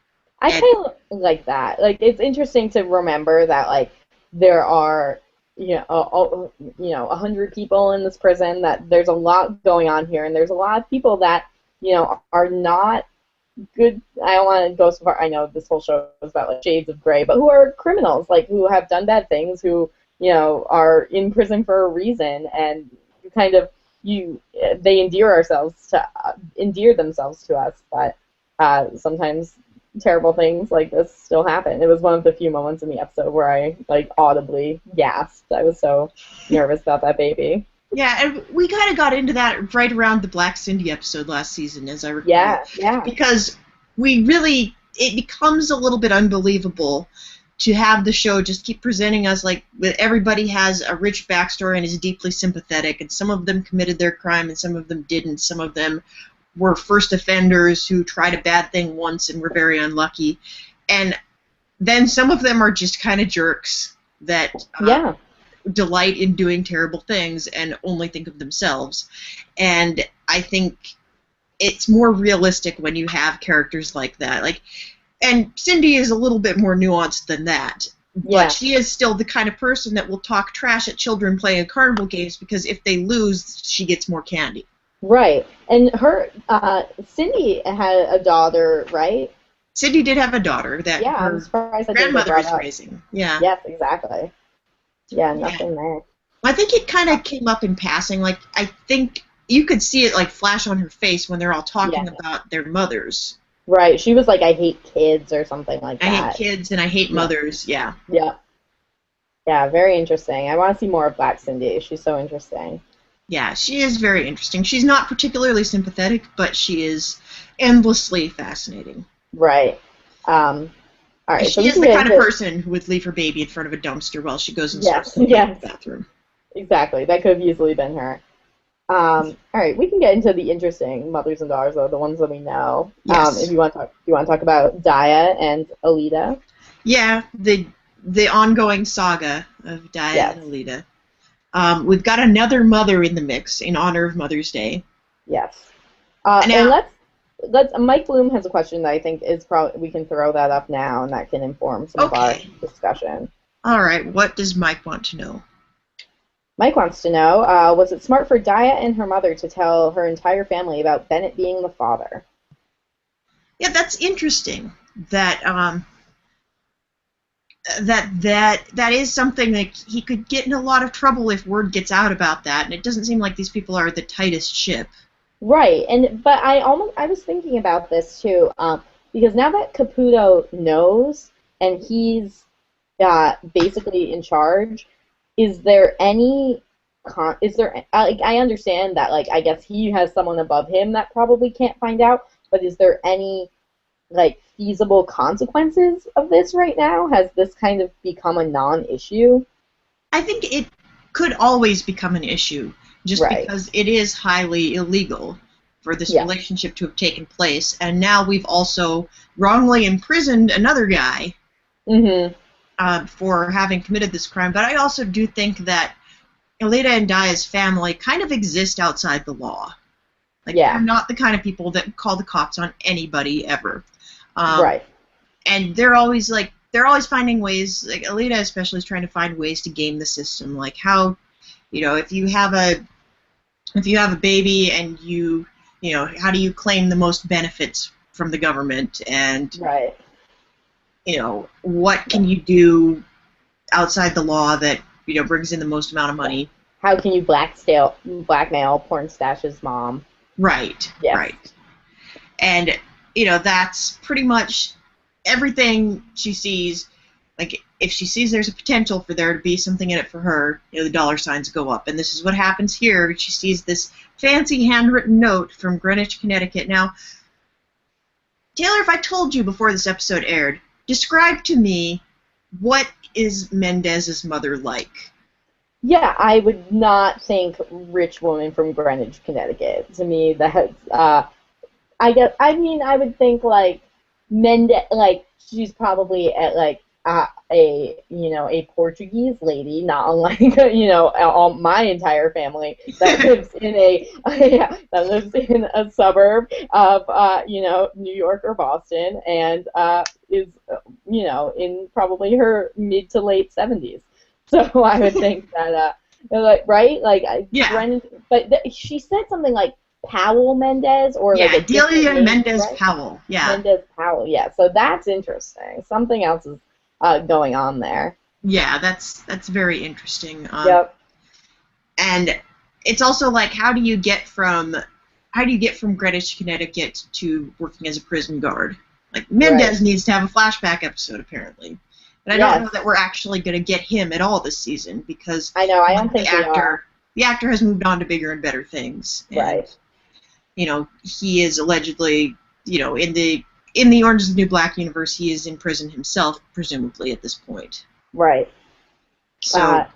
I kind of like that. It's interesting to remember that, there are, 100 people in this prison, that there's a lot going on here, and there's a lot of people that, are not good. I don't want to go so far. I know this whole show is about, shades of gray, but who are criminals, who have done bad things, who, are in prison for a reason, and they endear themselves to us, but sometimes terrible things like this still happen. It was one of the few moments in the episode where I audibly gasped. I was so nervous about that baby. Yeah, and we kind of got into that right around the Black Cindy episode last season, as I recall. Yeah. Because it becomes a little bit unbelievable to have the show just keep presenting us everybody has a rich backstory and is deeply sympathetic, and some of them committed their crime and some of them didn't. Some of them were first offenders who tried a bad thing once and were very unlucky. And then some of them are just kind of jerks that delight in doing terrible things and only think of themselves. And I think it's more realistic when you have characters like that. And Cindy is a little bit more nuanced than that. But she is still the kind of person that will talk trash at children playing carnival games, because if they lose, she gets more candy. Right. And Cindy had a daughter, right? Cindy did have a daughter that her grandmother was raising. Yeah. Yes, exactly. Yeah, nothing there. I think it kind of came up in passing. I think you could see it flash on her face when they're all talking about their mothers. Right. She was I hate kids or something like that. I hate kids and I hate mothers. Yeah. Yeah. Yeah, very interesting. I want to see more of Black Cindy. She's so interesting. Yeah, she is very interesting. She's not particularly sympathetic, but she is endlessly fascinating. Right. All right. So she we is can the get kind of into person who would leave her baby in front of a dumpster while she goes and yes, starts cleaning yes, the bathroom. exactly. That could have easily been her. All right, we can get into the interesting mothers and daughters, though, the ones that we know. Yes. If you want to talk, you want to talk about Daya and Alita? Yeah, the ongoing saga of Daya Yes. and Alita. We've got another mother in the mix in honor of Mother's Day. Yes. Now, and let's. Mike Bloom has a question that I think is probably we can throw that up now, and that can inform some of our discussion. All right. What does Mike want to know? Mike wants to know, was it smart for Daya and her mother to tell her entire family about Bennett being the father? Yeah, that's interesting. That is something that he could get in a lot of trouble if word gets out about that, and it doesn't seem like these people are the tightest ship. Right, but I was thinking about this too, because now that Caputo knows and he's basically in charge, is there any I understand that, like, I guess he has someone above him that probably can't find out, but is there any like feasible consequences of this right now? Has this kind of become a non-issue? I think it could always become an issue, just because it is highly illegal for this relationship to have taken place, and now we've also wrongly imprisoned another guy for having committed this crime. But I also do think that Alita and Daya's family kind of exist outside the law. Like, they're not the kind of people that call the cops on anybody ever. And they're always finding ways, like Alita especially is trying to find ways to game the system. Like how, if you have a baby and how do you claim the most benefits from the government, and what can you do outside the law that brings in the most amount of money? How can you blackmail porn stash's mom? Right. And that's pretty much everything she sees. Like, if she sees there's a potential for there to be something in it for her, the dollar signs go up. And this is what happens here. She sees this fancy handwritten note from Greenwich, Connecticut. Now, Taylor, if I told you before this episode aired, describe to me what is Mendez's mother like? Yeah, I would not think rich woman from Greenwich, Connecticut. To me, that's I would think like Mendez, like she's probably at like a Portuguese lady, not unlike all my entire family that lives in a suburb of New York or Boston, and is in probably her mid to late 70s. So I would think that but she said something like Powell Mendez or like a Delia Mendez Powell. Mendez Powell. Yeah. So that's interesting. Something else is going on there. Yeah, that's very interesting. Yep. And it's also like, how do you get from Greenwich, Connecticut to working as a prison guard? Like, Mendez needs to have a flashback episode apparently. And I don't know that we're actually going to get him at all this season, because I don't think the actor has moved on to bigger and better things. And, he is allegedly, in the Orange is the New Black universe, he is in prison himself, presumably, at this point. Right. So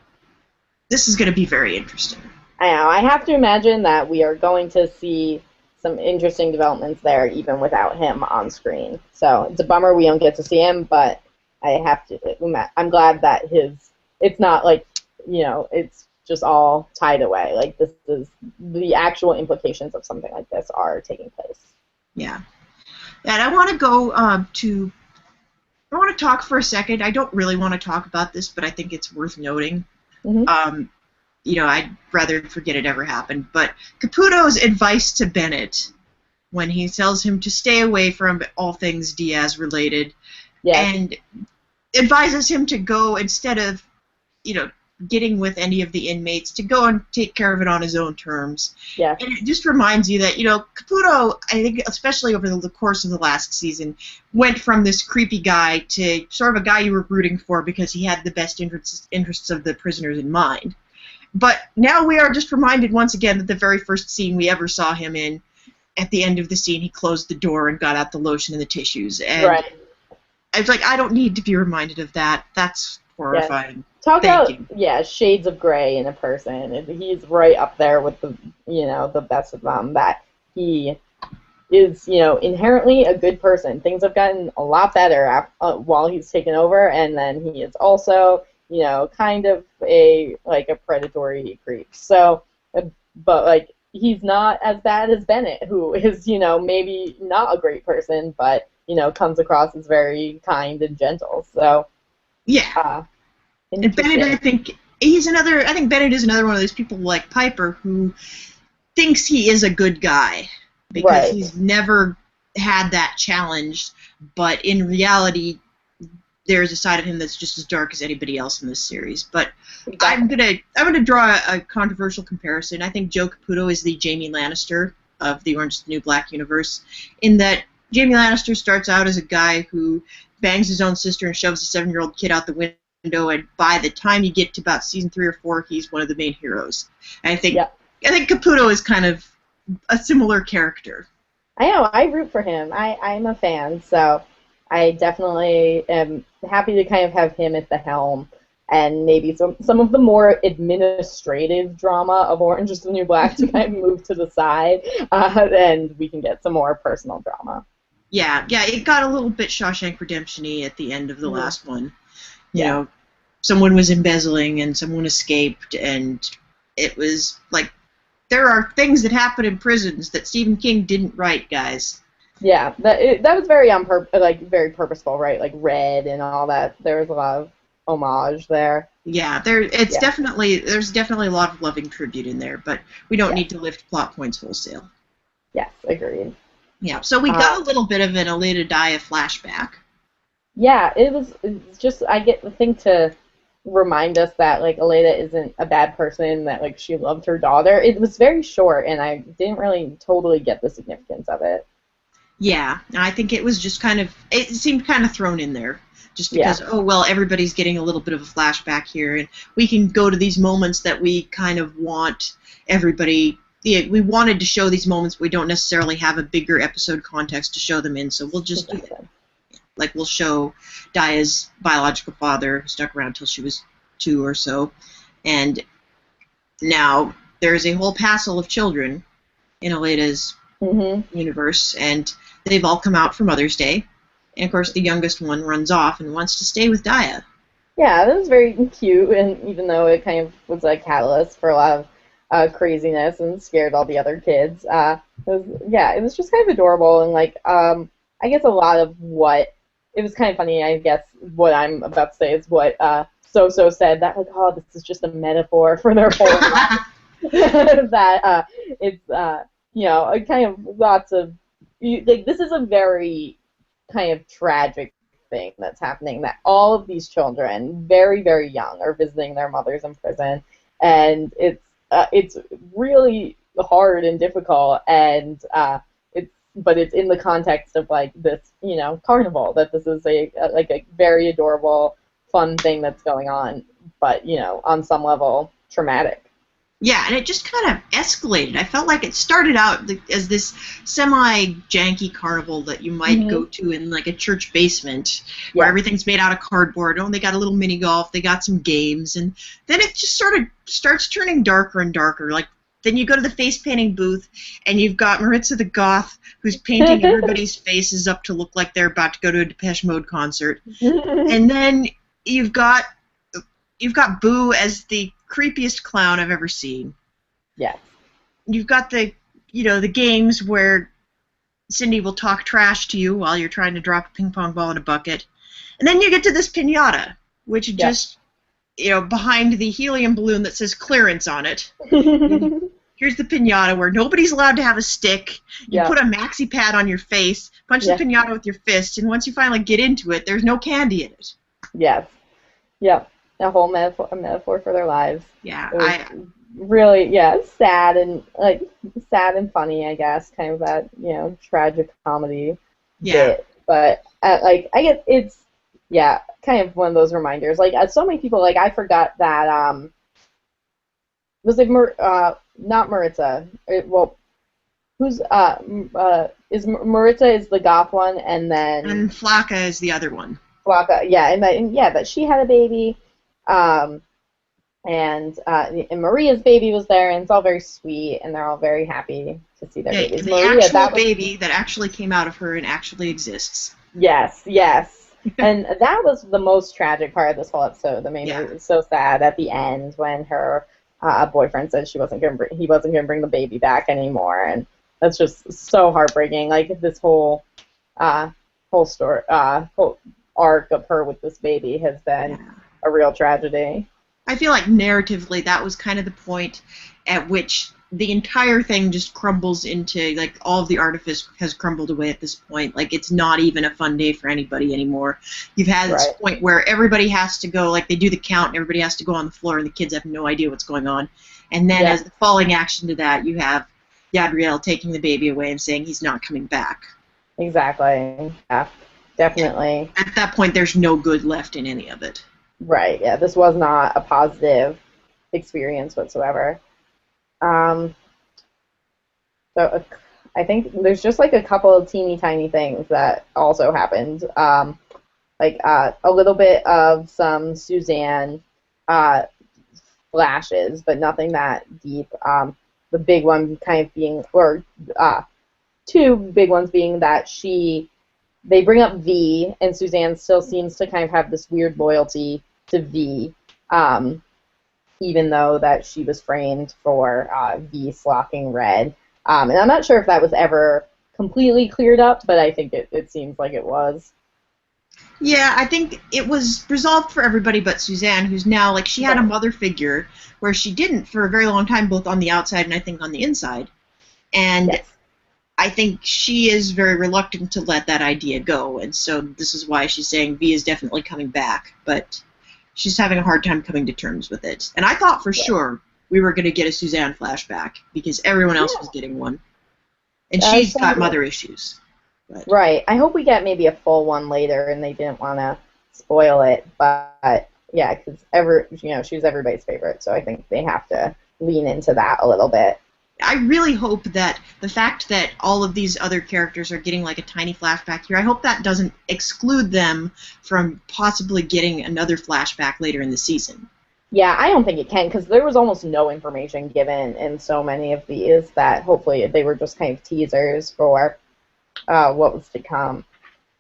this is going to be very interesting. I know. I have to imagine that we are going to see some interesting developments there, even without him on screen. So it's a bummer we don't get to see him, but I'm glad that it's not like, it's just all tied away. Like, this is the actual implications of something like this are taking place. Yeah. And I want to go I want to talk for a second. I don't really want to talk about this, but I think it's worth noting. I'd rather forget it ever happened. But Caputo's advice to Bennett when he tells him to stay away from all things Diaz related, and advises him to go, instead of getting with any of the inmates to go and take care of it on his own terms. Yeah. And it just reminds you that, Caputo, I think, especially over the course of the last season, went from this creepy guy to sort of a guy you were rooting for because he had the best interests of the prisoners in mind. But now we are just reminded once again that the very first scene we ever saw him in, at the end of the scene, he closed the door and got out the lotion and the tissues. And right. I was like, I don't need to be reminded of that. That's horrifying. Yeah. Talk about shades of gray in a person. He's right up there with the best of them. That he is inherently a good person. Things have gotten a lot better while he's taken over, and then he is also kind of a predatory creep. So, but he's not as bad as Bennett, who is maybe not a great person, but comes across as very kind and gentle. So yeah. And Bennett, I think Bennett is another one of those people like Piper who thinks he is a good guy because he's never had that challenge, but in reality, there's a side of him that's just as dark as anybody else in this series. But exactly. I'm gonna draw a controversial comparison. I think Joe Caputo is the Jaime Lannister of the Orange is the New Black universe, in that Jaime Lannister starts out as a guy who bangs his own sister and shoves a 7-year-old kid out the window, and by the time you get to about season 3 or 4, he's one of the main heroes. And I think Caputo is kind of a similar character. I know. I root for him. I'm a fan, so I definitely am happy to kind of have him at the helm, and maybe some of the more administrative drama of Orange is the New Black to kind of move to the side, and we can get some more personal drama. Yeah, it got a little bit Shawshank Redemption-y at the end of the last one. You know, someone was embezzling and someone escaped, and it was like, there are things that happen in prisons that Stephen King didn't write, guys. Yeah, that was very very purposeful, right? Like Red and all that. There was a lot of homage there. Yeah, there's definitely a lot of loving tribute in there, but we don't need to lift plot points wholesale. Yes, agreed. Yeah, so we got a little bit of an Elena Daya flashback. Yeah, it's just, I get the thing to remind us that Elena isn't a bad person, that she loved her daughter. It was very short, and I didn't really totally get the significance of it. Yeah, I think it was just it seemed kind of thrown in there, just because, everybody's getting a little bit of a flashback here, and we can go to these moments that we kind of want everybody. Yeah, we wanted to show these moments, but we don't necessarily have a bigger episode context to show them in, so we'll just do that. Like, we'll show Daya's biological father, who stuck around until she was 2 or so, and now there's a whole passel of children in Elena's universe, and they've all come out for Mother's Day, and of course the youngest one runs off and wants to stay with Daya. Yeah, that was very cute, and even though it kind of was a catalyst for a lot of craziness and scared all the other kids, it was just kind of adorable, and I guess a lot of what, it was kind of funny, I guess what I'm about to say is what So said, that this is just a metaphor for their whole life. That it's kind of lots of, this is a very kind of tragic thing that's happening, that all of these children, very, very young, are visiting their mothers in prison, and it's really hard and difficult, and but it's in the context of this carnival, that this is a very adorable, fun thing that's going on, but on some level traumatic. Yeah, and it just kind of escalated. I felt like it started out as this semi-janky carnival that you might go to in a church basement, where everything's made out of cardboard. Oh, they got a little mini golf, they got some games, and then it just sort of starts turning darker and darker. Then you go to the face painting booth, and you've got Maritza the Goth, who's painting everybody's faces up to look like they're about to go to a Depeche Mode concert, and then you've got Boo as the creepiest clown I've ever seen. Yes. You've got the games where Cindy will talk trash to you while you're trying to drop a ping pong ball in a bucket, and then you get to this piñata, which just behind the helium balloon that says clearance on it. Here's the piñata where nobody's allowed to have a stick. You put a maxi pad on your face, punch the piñata with your fist, and once you finally get into it, there's no candy in it. Yes. Yep. a whole a metaphor for their lives. Yeah, It was really, yeah, sad and sad and funny, I guess, kind of that, tragic comedy yeah, bit. But I guess it's, yeah, kind of one of those reminders. Like so many people, like I forgot that was like not Maritza. Well, who's is Maritza is the goth one, and then and Flocka is the other one. Flocka, yeah, and yeah, that she had a baby. Um, and Maria's baby was there, and it's all very sweet, and they're all very happy to see their Yeah, babies. the Maria, actual that was baby that actually came out of her and actually exists. yes, yes, and that was the most tragic part of this whole episode. That made Yeah, me so sad at the end when her boyfriend said he wasn't gonna bring the baby back anymore, and that's just so heartbreaking. Like this uh, whole story, whole arc of her with this baby has been yeah. a real tragedy. I feel like narratively that was kind of the point at which the entire thing just crumbles into, like, all of the artifice has crumbled away at this point. Like, it's not even a fun day for anybody anymore. You've had this Right. point where everybody has to go, like, they do the count and everybody has to go on the floor and the kids have no idea what's going on. And then Yeah. as the falling action to that, you have Gabrielle taking the baby away and saying he's not coming back. Exactly. Yeah. Definitely. At that point, there's no good left in any of it. Right. Yeah. This was not a positive experience whatsoever. Um, so I think there's just like a couple of teeny tiny things that also happened. A little bit of some Suzanne uh, flashes, but nothing that deep. The big one kind of being, or two big ones being that they bring up V, and Suzanne still seems to kind of have this weird loyalty to V, even though that she was framed for V slocking Red. And I'm not sure if that was ever completely cleared up, but I think it seems like it was. Yeah, I think it was resolved for everybody but Suzanne, who's now, like, she had a Right. mother figure where she didn't for a very long time, both on the outside and I think on the inside. And Yes. I think she is very reluctant to let that idea go, and so this is why she's saying V is definitely coming back, but she's having a hard time coming to terms with it. And I thought for Yeah. sure we were going to get a Suzanne flashback, because everyone else was Yeah. getting one. And That was she's got fun. mother issues. But Right. I hope we get maybe a full one later, and they didn't want to spoil it. But yeah, because she was everybody's favorite, so I think they have to lean into that a little bit. I really hope that the fact that all of these other characters are getting like a tiny flashback here, I hope that doesn't exclude them from possibly getting another flashback later in the season. Yeah, I don't think it can because there was almost no information given in so many of these that hopefully they were just kind of teasers for what was to come.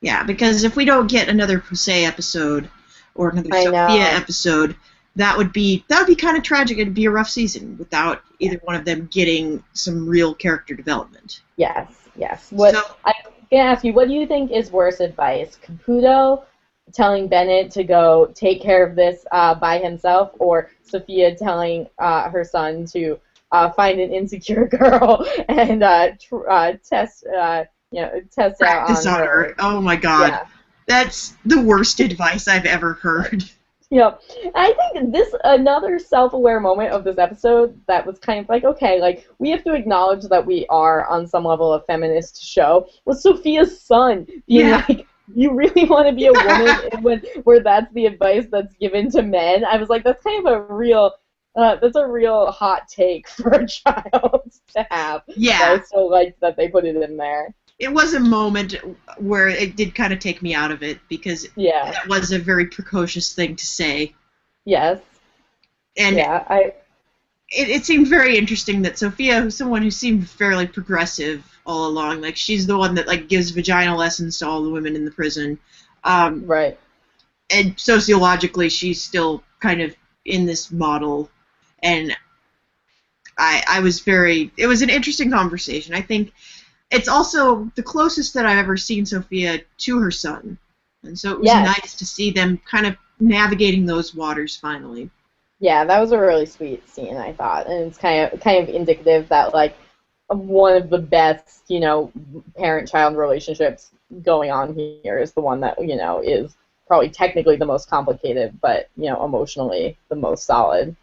Yeah, because if we don't get another Jose episode or another I Sophia know. episode, that would be kind of tragic. It'd be a rough season without either one of them getting some real character development. Yes, yes. So I'm gonna ask you, what do you think is worse advice? Caputo telling Bennett to go take care of this by himself, or Sophia telling her son to find an insecure girl and test out practice on on her? her. Oh my God, Yeah. that's the worst advice I've ever heard. Yep. I think this another self-aware moment of this episode that was kind of like, okay, like we have to acknowledge that we are on some level a feminist show was Sophia's son being Yeah. like, you really want to be a woman and where that's the advice that's given to men. I was like, that's kind of that's a real hot take for a child to have. Yeah. But I still liked that they put it in there. It was a moment where it did kind of take me out of it because Yeah. it was a very precocious thing to say. Yes. And Yeah. it seemed very interesting that Sophia, who's someone who seemed fairly progressive all along, like she's the one that like gives vagina lessons to all the women in the prison. Right. And sociologically, she's still kind of in this model. And I was it was an interesting conversation. I think it's also the closest that I've ever seen Sophia to her son. And so it was Yes. nice to see them kind of navigating those waters finally. Yeah, that was a really sweet scene, I thought, and it's kind of indicative that like one of the best, parent-child relationships going on here is the one that is probably technically the most complicated, but, emotionally the most solid.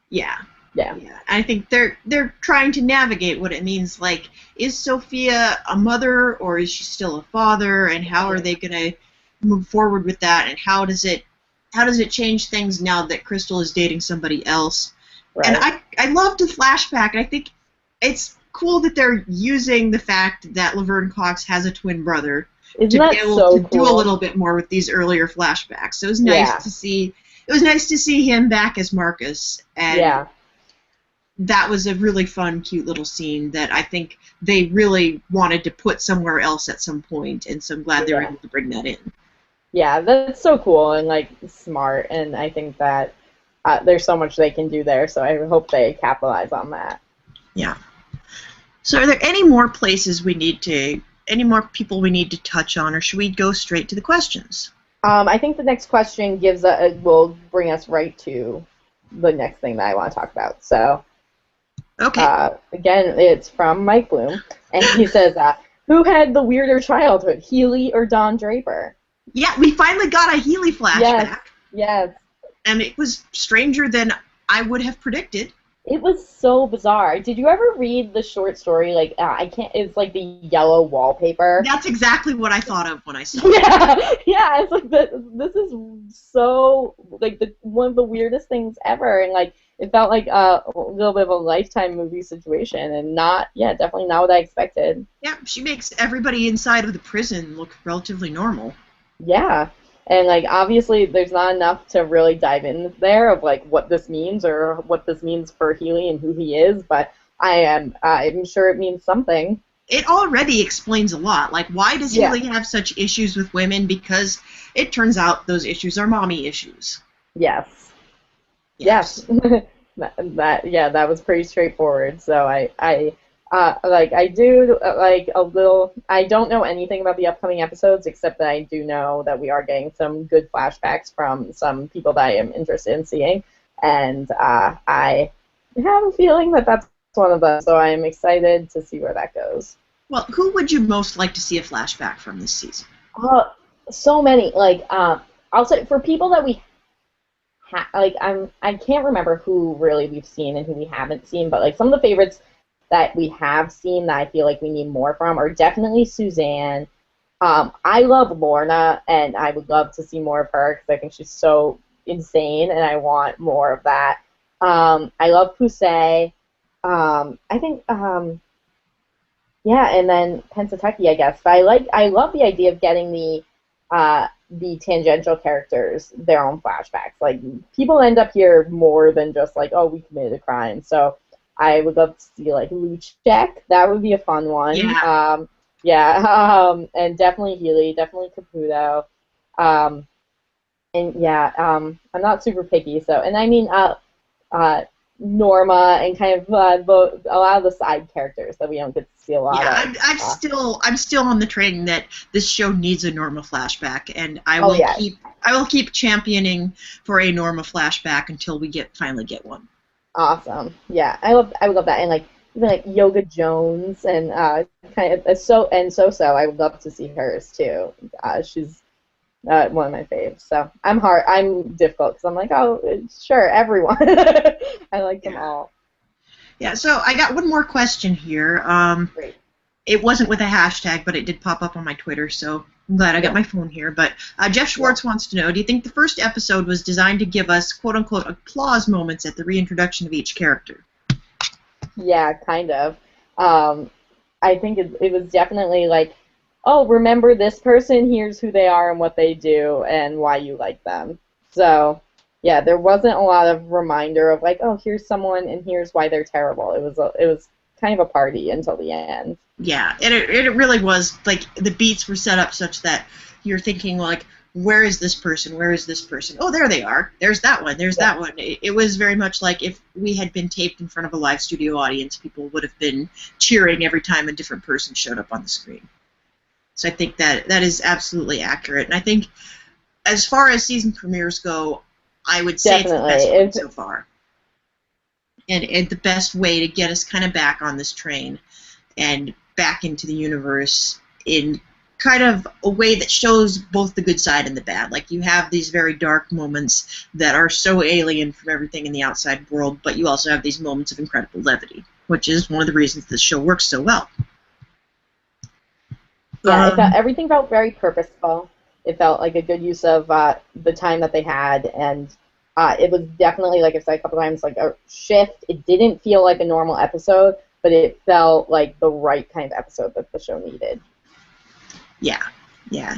Yeah. Yeah. Yeah. I think they're trying to navigate what it means. Like, is Sophia a mother or is she still a father? And how are they going to move forward with that? And how does it change things now that Crystal is dating somebody else? Right. And I love the flashback. I think it's cool that they're using the fact that Laverne Cox has a twin brother to be able to do a little bit more with these earlier flashbacks. So it was nice to see. It was nice to see him back as Marcus, and that was a really fun, cute little scene that I think they really wanted to put somewhere else at some point, and so I'm glad they were able to bring that in. Yeah, that's so cool and, like, smart, and I think that there's so much they can do there, so I hope they capitalize on that. Yeah. So are there any more any more people we need to touch on, or should we go straight to the questions? I think the next question will bring us right to the next thing that I want to talk about. So, okay. Again, it's from Mike Bloom, and he says, who had the weirder childhood, Healy or Don Draper? Yeah, we finally got a Healy flashback. Yes. And it was stranger than I would have predicted. It was so bizarre. Did you ever read the short story? Like, it's like the yellow wallpaper. That's exactly what I thought of when I saw it. Yeah. It's like this is so like one of the weirdest things ever, and like it felt like a little bit of a Lifetime movie situation, and definitely not what I expected. Yeah, she makes everybody inside of the prison look relatively normal. Yeah. And, like, obviously there's not enough to really dive in there of, like, what this means or what this means for Healy and who he is, but I'm sure it means something. It already explains a lot. Like, why does Healy have such issues with women? Because it turns out those issues are mommy issues. Yes. That was pretty straightforward. So I do like a little. I don't know anything about the upcoming episodes except that I do know that we are getting some good flashbacks from some people that I am interested in seeing, and I have a feeling that that's one of them. So I am excited to see where that goes. Well, who would you most like to see a flashback from this season? So many. Like I'll say for people that we. I can't remember who really we've seen and who we haven't seen, but like some of the favorites that we have seen that I feel like we need more from are definitely Suzanne. I love Lorna, and I would love to see more of her because I think she's so insane, and I want more of that. I love Pusey. I think, and then Pennsatucky, I guess. But I love the idea of getting the tangential characters their own flashbacks. Like, people end up here more than just like, oh, we committed a crime. So I would love to see like Luchek. That would be a fun one. And definitely Healy, definitely Caputo. I'm not super picky. So, and I mean, Norma and kind of a lot of the side characters that we don't get to see a lot of. I'm still on the train that this show needs a Norma flashback, and I will keep championing for a Norma flashback until we finally get one. Awesome. Yeah, I would love that, and like even like Yoga Jones and kind of So. I would love to see hers too. She's one of my faves. So I'm difficult because I'm like, oh, sure, everyone. I like them all. Yeah. So I got one more question here. Great. It wasn't with a hashtag, but it did pop up on my Twitter, so I'm glad I got my phone here. But Jeff Schwartz wants to know, do you think the first episode was designed to give us quote-unquote applause moments at the reintroduction of each character? Yeah, kind of. I think it was definitely like, oh, remember this person, here's who they are and what they do and why you like them. So, yeah, there wasn't a lot of reminder of like, oh, here's someone and here's why they're terrible. It was kind of a party until the end. Yeah, and it really was, like, the beats were set up such that you're thinking, like, where is this person? Where is this person? Oh, there they are. There's that one. There's that one. It was very much like if we had been taped in front of a live studio audience, people would have been cheering every time a different person showed up on the screen. So I think that is absolutely accurate. And I think as far as season premieres go, I would say it's the best one so far. And the best way to get us kind of back on this train and back into the universe in kind of a way that shows both the good side and the bad. Like, you have these very dark moments that are so alien from everything in the outside world, but you also have these moments of incredible levity, which is one of the reasons this show works so well. Yeah, everything felt very purposeful. It felt like a good use of the time that they had, and it was definitely, like I've said a couple times, like a shift. It didn't feel like a normal episode, but it felt like the right kind of episode that the show needed. Yeah,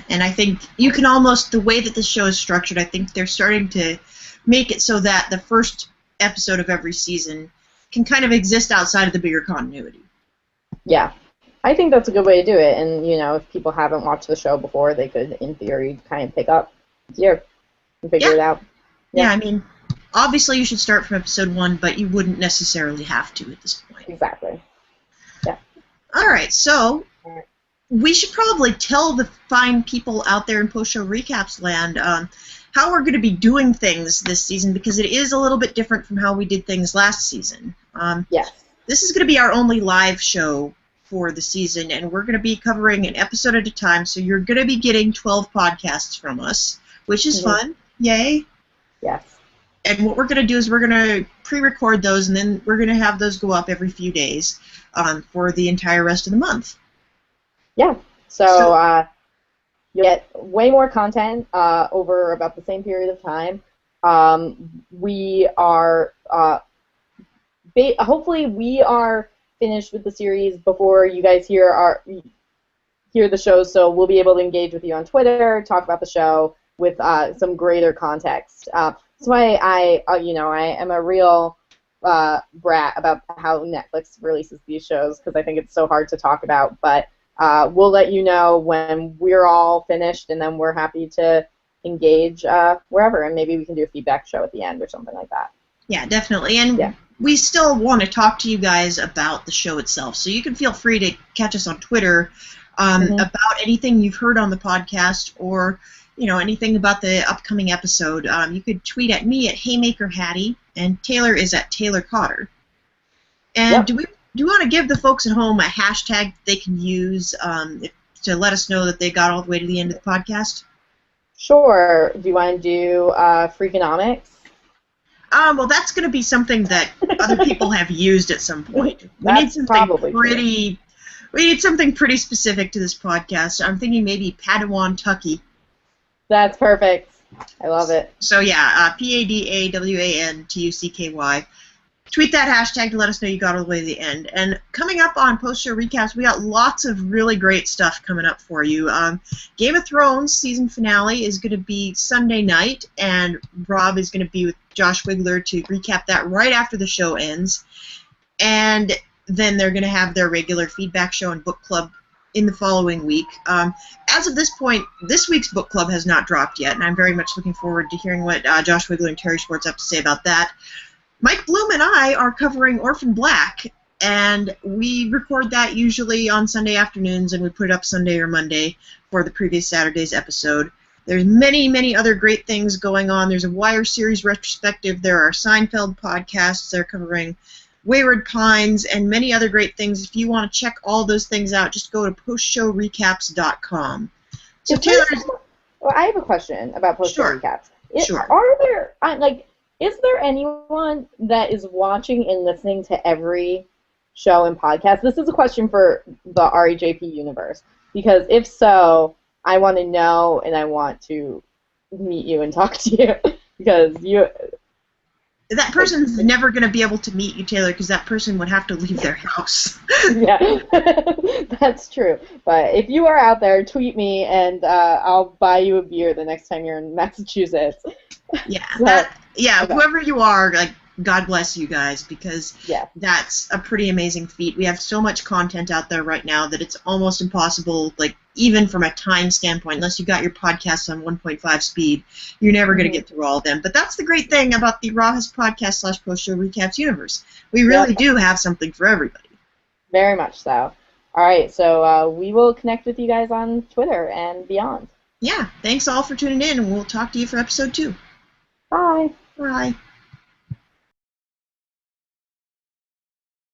and I think you can almost, the way that the show is structured, I think they're starting to make it so that the first episode of every season can kind of exist outside of the bigger continuity. Yeah, I think that's a good way to do it, and, you know, if people haven't watched the show before, they could, in theory, kind of pick up here and figure it out. Yeah, I mean, obviously you should start from episode 1, but you wouldn't necessarily have to at this point. Exactly. Yeah. All right, so we should probably tell the fine people out there in post-show recaps land how we're going to be doing things this season, because it is a little bit different from how we did things last season. Yes. This is going to be our only live show for the season, and we're going to be covering an episode at a time, so you're going to be getting 12 podcasts from us, which is fun. Yay. Yes. And what we're going to do is we're going to pre-record those, and then we're going to have those go up every few days for the entire rest of the month. Yeah. So you'll get way more content over about the same period of time. We are hopefully we are finished with the series before you guys hear the show, so we'll be able to engage with you on Twitter, talk about the show with some greater context. That's why I am a real brat about how Netflix releases these shows, because I think it's so hard to talk about. But we'll let you know when we're all finished, and then we're happy to engage wherever, and maybe we can do a feedback show at the end or something like that. Yeah, definitely. And we still want to talk to you guys about the show itself, so you can feel free to catch us on Twitter about anything you've heard on the podcast, or anything about the upcoming episode. You could tweet at me at HaymakerHattie, and Taylor is at Taylor Cotter. And do you want to give the folks at home a hashtag they can use to let us know that they got all the way to the end of the podcast? Sure. Do you want to do Freakonomics? Well, that's going to be something that other people have used at some point. We need something pretty specific to this podcast. I'm thinking maybe Padawan Tucky. That's perfect. I love it. So yeah, PADAWANTUCKY. Tweet that hashtag to let us know you got all the way to the end. And coming up on post-show recaps, we got lots of really great stuff coming up for you. Game of Thrones season finale is going to be Sunday night, and Rob is going to be with Josh Wigler to recap that right after the show ends. And then they're going to have their regular feedback show and book club in the following week. As of this point, this week's book club has not dropped yet, and I'm very much looking forward to hearing what Josh Wigler and Terry Schwartz have to say about that. Mike Bloom and I are covering Orphan Black, and we record that usually on Sunday afternoons, and we put it up Sunday or Monday for the previous Saturday's episode. There's many, many other great things going on. There's a Wire series retrospective. There are Seinfeld podcasts. They're covering Wayward Pines and many other great things. If you want to check all those things out, just go to postshowrecaps.com. So Taylor, I have a question about post-show recaps. Sure. Are there is there anyone that is watching and listening to every show and podcast? This is a question for the REJP universe, because if so, I want to know and I want to meet you and talk to you, because that person's never going to be able to meet you, Taylor, because that person would have to leave their house. Yeah, that's true. But if you are out there, tweet me, and I'll buy you a beer the next time you're in Massachusetts. Yeah, whoever you are, God bless you guys, because that's a pretty amazing feat. We have so much content out there right now that it's almost impossible, even from a time standpoint, unless you got your podcasts on 1.5 speed, you're never going to get through all of them. But that's the great thing about the Rawhis podcast / post-show recaps universe. We really do have something for everybody. Very much so. All right, so we will connect with you guys on Twitter and beyond. Yeah, thanks all for tuning in, and we'll talk to you for episode 2. Bye. Bye.